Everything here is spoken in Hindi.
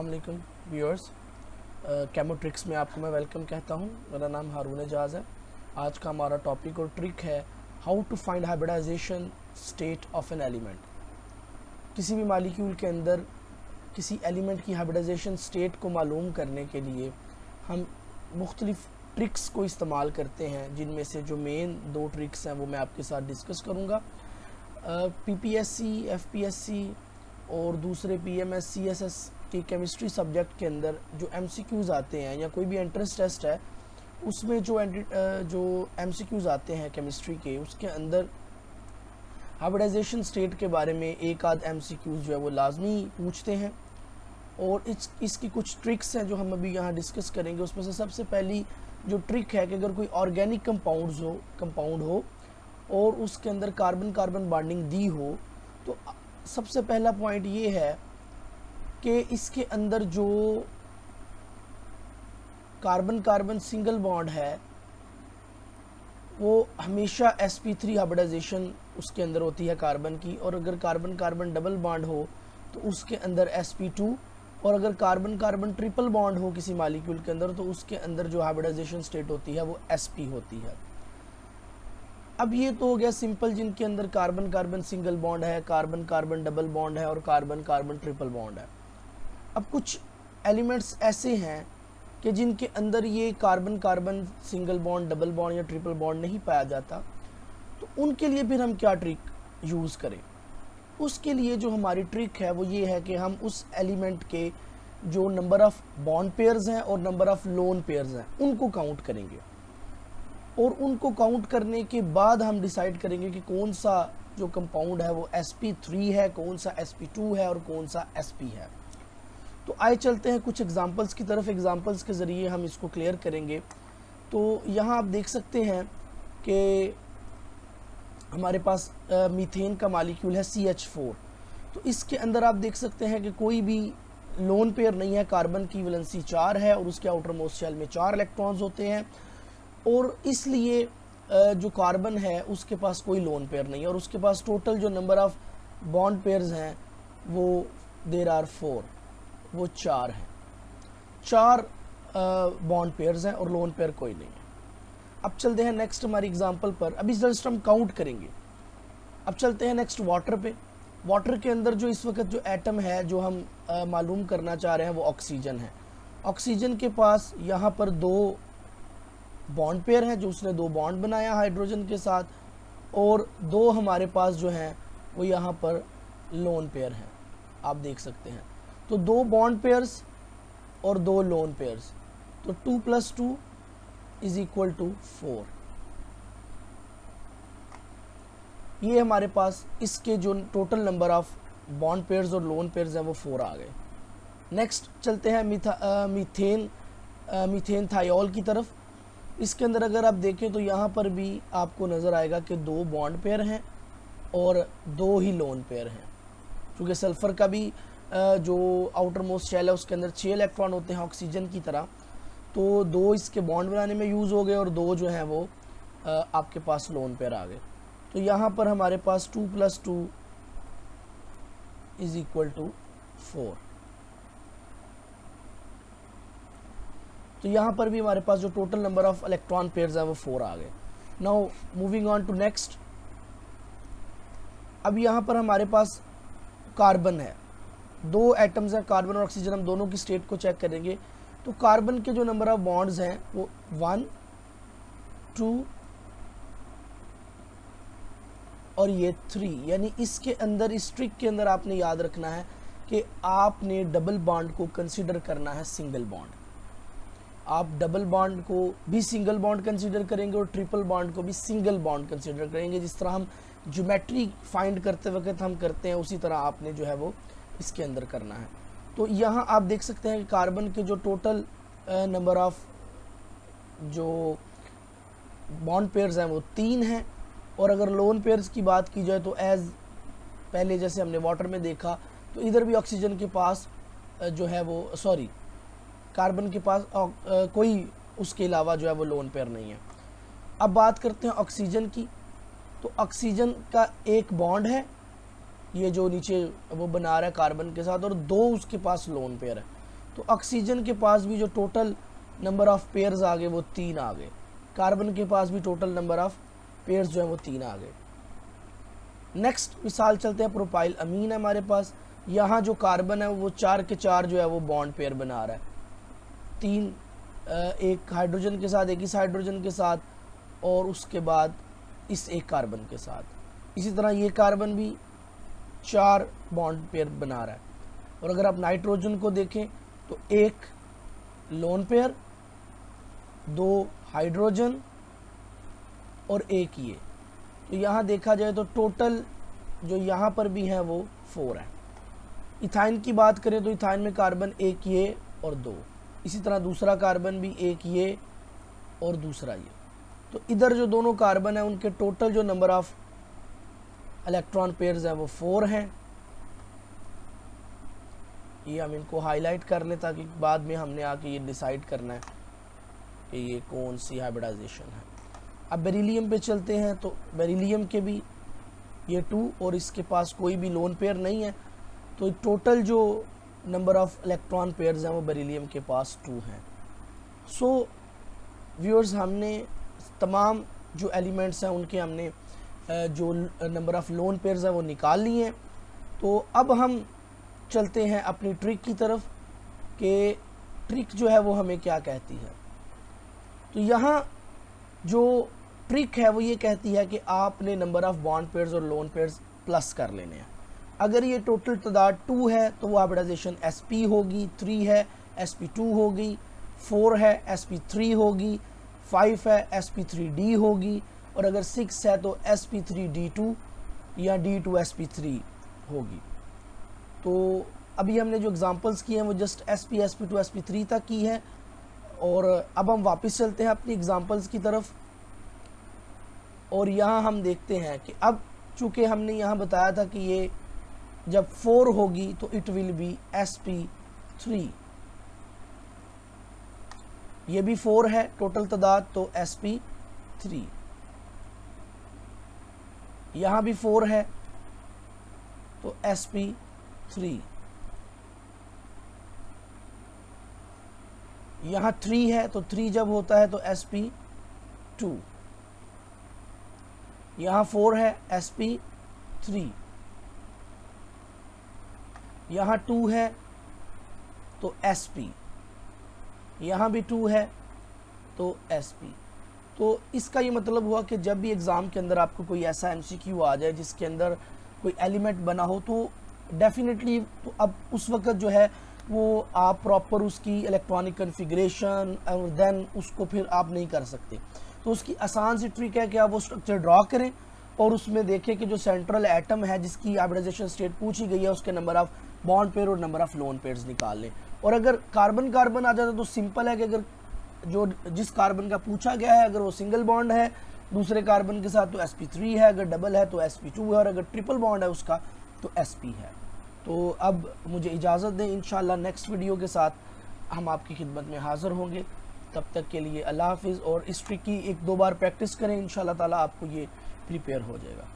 अस्सलाम वालेकुम व्यूअर्स, केमोट्रिक्स में आपको मैं वेलकम कहता हूं। मेरा नाम हारून एजाज है। आज का हमारा टॉपिक और ट्रिक है how to find hybridization state of an element. किसी भी मालिक्यूल के अंदर किसी एलिमेंट की हाइब्रिडाइजेशन स्टेट को मालूम करने के लिए हम मुख्तलिफ ट्रिक्स को इस्तेमाल करते हैं, जिनमें से जो मेन दो ट्रिक्स हैं वो मैं आपके साथ डिस्कस करूँगा। PPSC, FPSC और दूसरे PMS, CSS के केमिस्ट्री सब्जेक्ट के अंदर जो MCQs आते हैं या कोई भी एंट्रेंस टेस्ट है उसमें जो MCQs आते हैं केमिस्ट्री के, उसके अंदर हाइब्रिडाइजेशन स्टेट के बारे में एक आध MCQs जो है वो लाजमी पूछते हैं। और इसकी कुछ ट्रिक्स हैं जो हम अभी यहाँ डिस्कस करेंगे। उसमें से सबसे पहली जो ट्रिक है कि अगर कोई ऑर्गेनिक कंपाउंड हो और उसके अंदर कार्बन कार्बन बॉन्डिंग दी हो, तो सबसे पहला पॉइंट ये है कि इसके अंदर जो कार्बन कार्बन सिंगल बॉन्ड है वो हमेशा sp3 हाइब्रिडाइजेशन उसके अंदर होती है कार्बन की, और अगर कार्बन कार्बन डबल बॉन्ड हो तो उसके अंदर sp2, और अगर कार्बन कार्बन ट्रिपल बॉन्ड हो किसी मालिक्यूल के अंदर तो उसके अंदर जो हाइब्रिडाइजेशन स्टेट होती है वो sp होती है। अब ये तो हो गया सिंपल, जिनके अंदर कार्बन कार्बन सिंगल बॉन्ड है, कार्बन कार्बन डबल बॉन्ड है और कार्बन कार्बन ट्रिपल बॉन्ड है। अब कुछ एलिमेंट्स ऐसे हैं कि जिनके अंदर ये carbon carbon single bond, double bond या ट्रिपल बॉन्ड नहीं पाया जाता, तो उनके लिए फिर हम क्या ट्रिक यूज़ करें। उसके लिए जो हमारी ट्रिक है वो ये है कि हम उस एलिमेंट के जो नंबर ऑफ़ बॉन्ड पेयर्स हैं और नंबर ऑफ़ लोन पेयर्स हैं उनको काउंट करेंगे, और उनको काउंट करने के बाद हम डिसाइड करेंगे कि कौन सा जो कंपाउंड है वो sp3 है, कौन सा sp2 है और कौन सा sp है। तो आए चलते हैं कुछ एग्जांपल्स की तरफ। एग्जांपल्स के ज़रिए हम इसको क्लियर करेंगे। तो यहाँ आप देख सकते हैं कि हमारे पास मीथेन का मालिक्यूल है CH4। तो इसके अंदर आप देख सकते हैं कि कोई भी लोन पेयर नहीं है। कार्बन की वैलेंसी 4 है और उसके आउटर मोस्ट शेल में 4 इलेक्ट्रॉन्स होते हैं, और इसलिए जो कार्बन है उसके पास कोई लोन पेयर नहीं है, और उसके पास टोटल जो नंबर ऑफ़ बॉन्ड पेयर्स हैं वो देयर आर 4, वो 4 हैं। 4 बॉन्ड पेयर्स हैं और लोन पेयर कोई नहीं है। अब चलते हैं नेक्स्ट हमारी एग्जांपल पर। अभी जस्ट हम काउंट करेंगे। अब चलते हैं नेक्स्ट वाटर पे। वाटर के अंदर जो इस वक्त जो एटम है जो हम मालूम करना चाह रहे हैं वो ऑक्सीजन है। ऑक्सीजन के पास यहाँ पर 2 बॉन्ड पेयर हैं, जो उसने 2 बॉन्ड बनाया हाइड्रोजन के साथ, और 2 हमारे पास जो हैं वो यहाँ पर लोन पेयर हैं, आप देख सकते हैं। तो 2 बॉन्ड पेयर्स और 2 लोन पेयर्स, तो 2 + 2 = 4। ये हमारे पास इसके जो total number of bond pairs और लोन पेयर्स हैं वो 4 आ गए। नेक्स्ट चलते हैं मीथेन थायोल की तरफ। इसके अंदर अगर आप देखें तो यहाँ पर भी आपको नज़र आएगा कि 2 बॉन्ड पेयर हैं और 2 ही लोन पेयर हैं। क्योंकि सल्फ़र का भी जो आउटर मोस्ट शेल है उसके अंदर 6 इलेक्ट्रॉन होते हैं ऑक्सीजन की तरह, तो 2 इसके बॉन्ड बनाने में यूज़ हो गए और 2 जो हैं वो आपके पास लोन पेयर आ गए। तो यहाँ पर हमारे पास 2 + 2 = 4। तो यहाँ पर भी हमारे पास जो total number of electron pairs हैं वो 4 आ गए। Now moving on to next. अब यहाँ पर हमारे पास कार्बन है, 2 एटम्स हैं, कार्बन और ऑक्सीजन। हम दोनों की स्टेट को चेक करेंगे। तो कार्बन के जो नंबर ऑफ़ बॉन्ड्स हैं वो 1, 2 और ये 3, यानी इसके अंदर, इस ट्रिक के अंदर आपने याद रखना है कि आपने डबल बॉन्ड को कंसिडर करना है सिंगल बॉन्ड। आप डबल बॉन्ड को भी सिंगल बॉन्ड कंसीडर करेंगे और ट्रिपल बॉन्ड को भी सिंगल बॉन्ड कंसीडर करेंगे। जिस तरह हम ज्योमेट्री फाइंड करते वक्त हम करते हैं, उसी तरह आपने जो है वो इसके अंदर करना है। तो यहाँ आप देख सकते हैं कि कार्बन के जो टोटल नंबर ऑफ़ जो बॉन्ड पेयर्स हैं वो 3 हैं, और अगर लोन पेयर्स की बात की जाए तो एज़ पहले जैसे हमने वाटर में देखा, तो इधर भी ऑक्सीजन के पास जो है वो कार्बन के पास कोई उसके अलावा जो है वो लोन पेयर नहीं है। अब बात करते हैं ऑक्सीजन की। तो ऑक्सीजन का एक बॉन्ड है ये जो नीचे वो बना रहा है कार्बन के साथ और दो उसके पास लोन पेयर है। तो ऑक्सीजन के पास भी जो टोटल नंबर ऑफ पेयर्स आ गए वो 3 आ गए, कार्बन के पास भी टोटल नंबर ऑफ पेयर्स जो है वो 3 आ गए। नेक्स्ट मिसाल चलते हैं, प्रोपाइल अमीन है हमारे पास। यहाँ जो कार्बन है वो 4 के 4 जो है वो बॉन्ड पेयर बना रहा है, 3 एक हाइड्रोजन के साथ, एक इस हाइड्रोजन के साथ, और उसके बाद इस एक कार्बन के साथ। इसी तरह ये कार्बन भी 4 बॉन्ड पेयर बना रहा है। और अगर आप नाइट्रोजन को देखें तो एक लोन पेयर, 2 हाइड्रोजन और एक ये। तो यहाँ देखा जाए तो टोटल जो यहाँ पर भी है वो 4 है। इथाइन की बात करें तो इथाइन में कार्बन एक ये और 2, इसी तरह दूसरा कार्बन भी एक ये और दूसरा ये। तो इधर जो दोनों कार्बन है उनके टोटल जो नंबर ऑफ इलेक्ट्रॉन पेयर्स हैं वो 4 हैं। ये हम इनको हाईलाइट कर लें ताकि बाद में हमने आके ये डिसाइड करना है कि ये कौन सी हाइब्रिडाइजेशन है। अब बेरिलियम पे चलते हैं, तो बेरिलियम के भी ये 2 और इसके पास कोई भी लोन पेयर नहीं है, तो टोटल जो नंबर ऑफ इलेक्ट्रॉन पेयर्स हैं वो बेरिलियम के पास 2 हैं। सो व्यूअर्स, हमने तमाम जो एलिमेंट्स हैं उनके हमने जो नंबर ऑफ लोन पेयर्स हैं वो निकाल लिए हैं। तो अब हम चलते हैं अपनी ट्रिक की तरफ कि ट्रिक जो है वो हमें क्या कहती है। तो यहाँ जो ट्रिक है वो ये कहती है कि आपने नंबर ऑफ बॉन्ड पेयर्स और लोन पेयर्स प्लस कर लेने हैं। अगर ये टोटल तादाद 2 है तो वो हाइब्रिडाइजेशन sp होगी, 3 है sp2 होगी, 4 है sp3 होगी, 5 है sp3d होगी, और अगर 6 है तो sp3d2 या d2 sp3 होगी। तो अभी हमने जो एग्जांपल्स किए हैं वो जस्ट sp, sp2, sp3 तक की है। और अब हम वापस चलते हैं अपनी एग्जांपल्स की तरफ, और यहाँ हम देखते हैं कि अब चूँकि हमने यहाँ बताया था कि ये जब 4 होगी तो इट विल बी sp3, ये भी 4 है टोटल तादाद तो sp3, यहाँ भी 4 है तो sp3, यहाँ 3 है तो 3 जब होता है तो sp2, यहाँ 4 है sp3, यहाँ 2 है तो sp, यहाँ भी 2 है तो sp। तो इसका ये मतलब हुआ कि जब भी एग्ज़ाम के अंदर आपको कोई ऐसा MCQ आ जाए जिसके अंदर कोई एलिमेंट बना हो तो डेफिनेटली तो अब उस वक्त जो है वो आप प्रॉपर उसकी इलेक्ट्रॉनिक कन्फिग्रेशन और देन उसको फिर आप नहीं कर सकते। तो उसकी आसान सी ट्रिक है कि आप वो स्ट्रक्चर ड्रॉ करें और उसमें देखें कि जो सेंट्रल एटम है जिसकी हाइब्रिडाइजेशन स्टेट पूछी गई है उसके नंबर ऑफ बॉन्ड पेयर और नंबर ऑफ लोन पेयर्स निकाल लें। और अगर कार्बन कार्बन आ जाता तो सिंपल है कि अगर जो जिस कार्बन का पूछा गया है अगर वो सिंगल बॉन्ड है दूसरे कार्बन के साथ तो sp3 है, अगर डबल है तो sp2 है, और अगर ट्रिपल बॉन्ड है उसका तो sp है। तो अब मुझे इजाज़त दें, इंशाल्लाह नेक्स्ट वीडियो के साथ हम आपकी खिदमत में हाज़िर होंगे। तब तक के लिए अल्लाह हाफिज़। और इस ट्रिक की 1-2 बार प्रैक्टिस करें, इंशाल्लाह ताला आपको ये प्रिपेयर हो जाएगा।